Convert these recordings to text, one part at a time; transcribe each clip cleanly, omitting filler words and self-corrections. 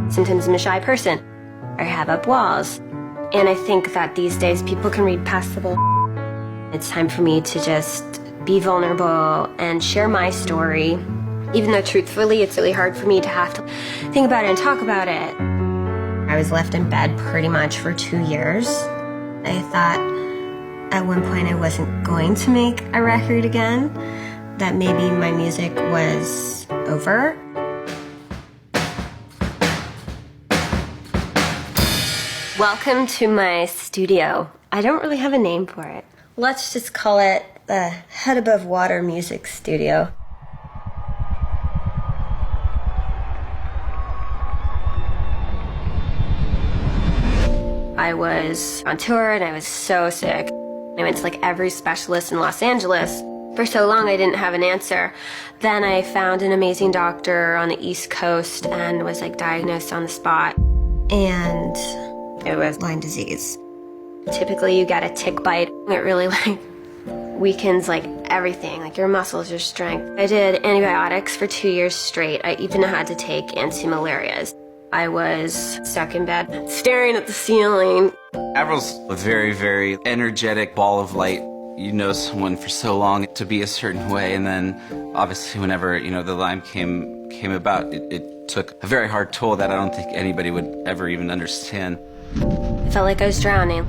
Sometimes I'm a shy person. I have up walls. And I think that these days people can read past the bull. It's time for me to just be vulnerable and share my story, even though truthfully it's really hard for me to have to think about it and talk about it. I was left in bed pretty much for 2 years. I thought at one point I wasn't going to make a record again, that maybe my music was over. Welcome to my studio. I don't really have a name for it. Let's just call it the Head Above Water Music Studio. I was on tour and I was so sick. I went to like every specialist in Los Angeles. For so long I didn't have an answer. Then I found an amazing doctor on the East Coast and was like diagnosed on the spot. And it was Lyme disease. Typically you get a tick bite. It really like weakens like everything, like your muscles, your strength. I did antibiotics for 2 years straight. I even had to take anti-malarias. I was stuck in bed, staring at the ceiling. Avril's a very, very energetic ball of light. You know someone for so long to be a certain way, and then obviously whenever, the Lyme came about, it took a very hard toll that I don't think anybody would ever even understand. I felt like I was drowning.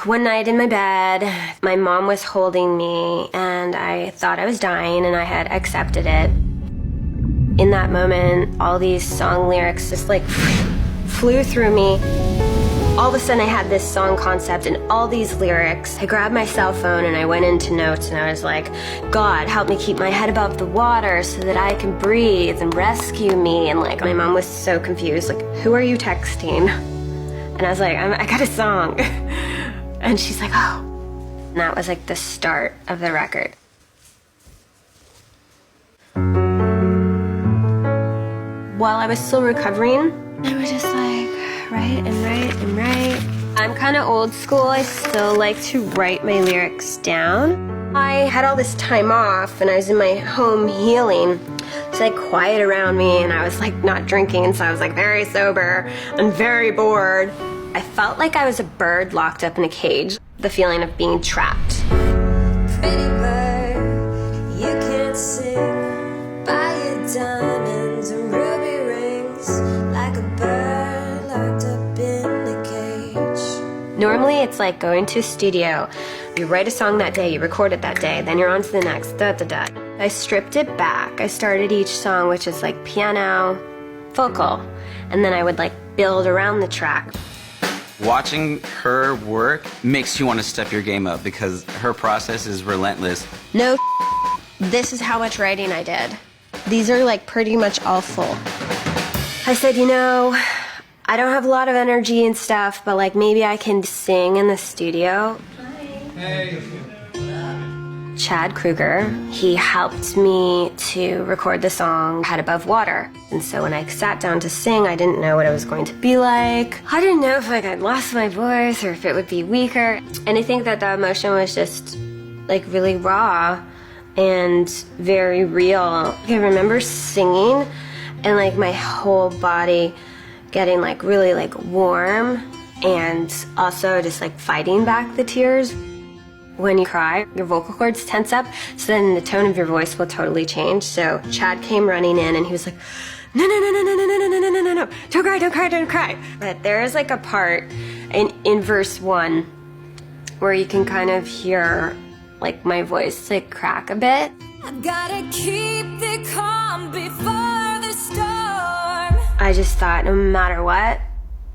One night in my bed, my mom was holding me, and I thought I was dying, and I had accepted it. In that moment, all these song lyrics just like flew through me. All of a sudden I had this song concept and all these lyrics. I grabbed my cell phone and I went into notes and I was like, God, help me keep my head above the water so that I can breathe and rescue me. And like my mom was so confused, like, who are you texting? And I was like, I got a song. And she's like, oh. And that was like the start of the record. While I was still recovering, I was just like, write and write and write. I'm kind of old school. I still like to write my lyrics down. I had all this time off and I was in my home healing. It's like quiet around me and I was like not drinking, and so I was like very sober and very bored. I felt like I was a bird locked up in a cage, the feeling of being trapped. Pretty bird, you can't sing by your diamonds and ruby rings like a bird locked up in a cage. Normally it's like going to a studio. You write a song that day, you record it that day, then you're on to the next, da-da-da. I stripped it back. I started each song, which is like piano, vocal, and then I would like build around the track. Watching her work makes you want to step your game up because her process is relentless. No, this is how much writing I did. These are like pretty much all full. I said, I don't have a lot of energy and stuff, but like maybe I can sing in the studio. Hey. Chad Kruger, he helped me to record the song Head Above Water. And so when I sat down to sing, I didn't know what it was going to be like. I didn't know if like I'd lost my voice or if it would be weaker. And I think that the emotion was just like really raw and very real. I remember singing and like my whole body getting like really like warm and also just like fighting back the tears. When you cry, your vocal cords tense up, so then the tone of your voice will totally change. So Chad came running in and he was like, no, don't cry. But there is like a part in verse 1 where you can kind of hear like my voice like crack a bit. I gotta keep the calm before the storm. I just thought no matter what,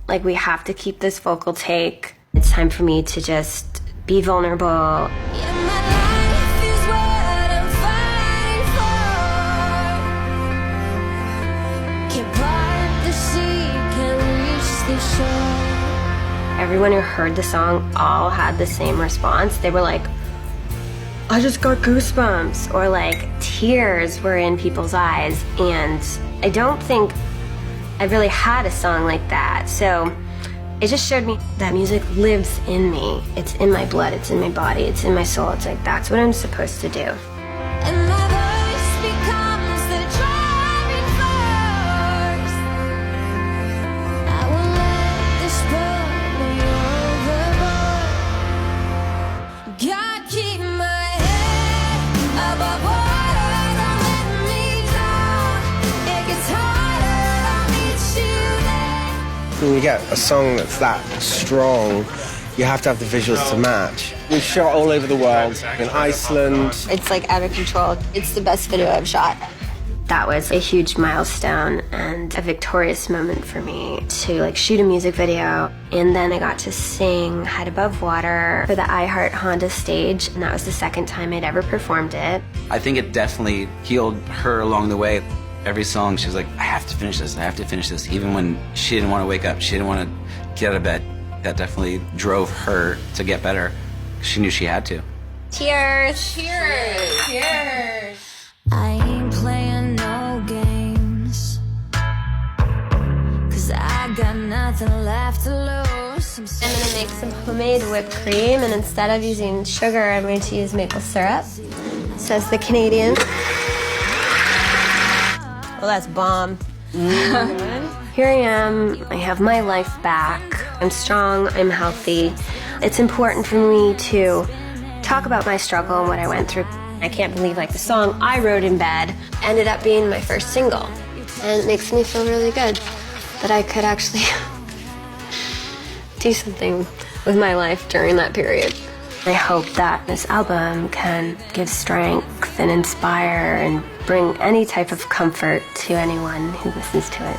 like we have to keep this vocal take. It's time for me to just be vulnerable. Yeah, my life is what I'm fighting for. Can't part the sea, can't reach the shore. Everyone who heard the song all had the same response. They were like, I just got goosebumps, or like tears were in people's eyes. And I don't think I really had a song like that. So it just showed me that music lives in me. It's in my blood, it's in my body, it's in my soul. It's like, that's what I'm supposed to do. And my voice becomes the driving force. when you get a song that's that strong, you have to have the visuals to match. We shot all over the world, in Iceland. It's like out of control. It's the best video I've shot. That was a huge milestone and a victorious moment for me to like shoot a music video. And then I got to sing Head Above Water for the iHeart Honda stage, and that was the second time I'd ever performed it. I think it definitely healed her along the way. Every song she was like, I have to finish this, I have to finish this. Even when she didn't want to wake up, she didn't want to get out of bed. That definitely drove her to get better. She knew she had to. Cheers! Cheers! Cheers! I ain't playing no games, 'cause I got nothing left to lose. I'm gonna make some homemade whipped cream, and instead of using sugar, I'm going to use maple syrup. Says the Canadian. Well, that's bomb. Here I am, I have my life back. I'm strong, I'm healthy. It's important for me to talk about my struggle and what I went through. I can't believe like the song I wrote in bed ended up being my first single. And it makes me feel really good that I could actually do something with my life during that period. I hope that this album can give strength and inspire and bring any type of comfort to anyone who listens to it.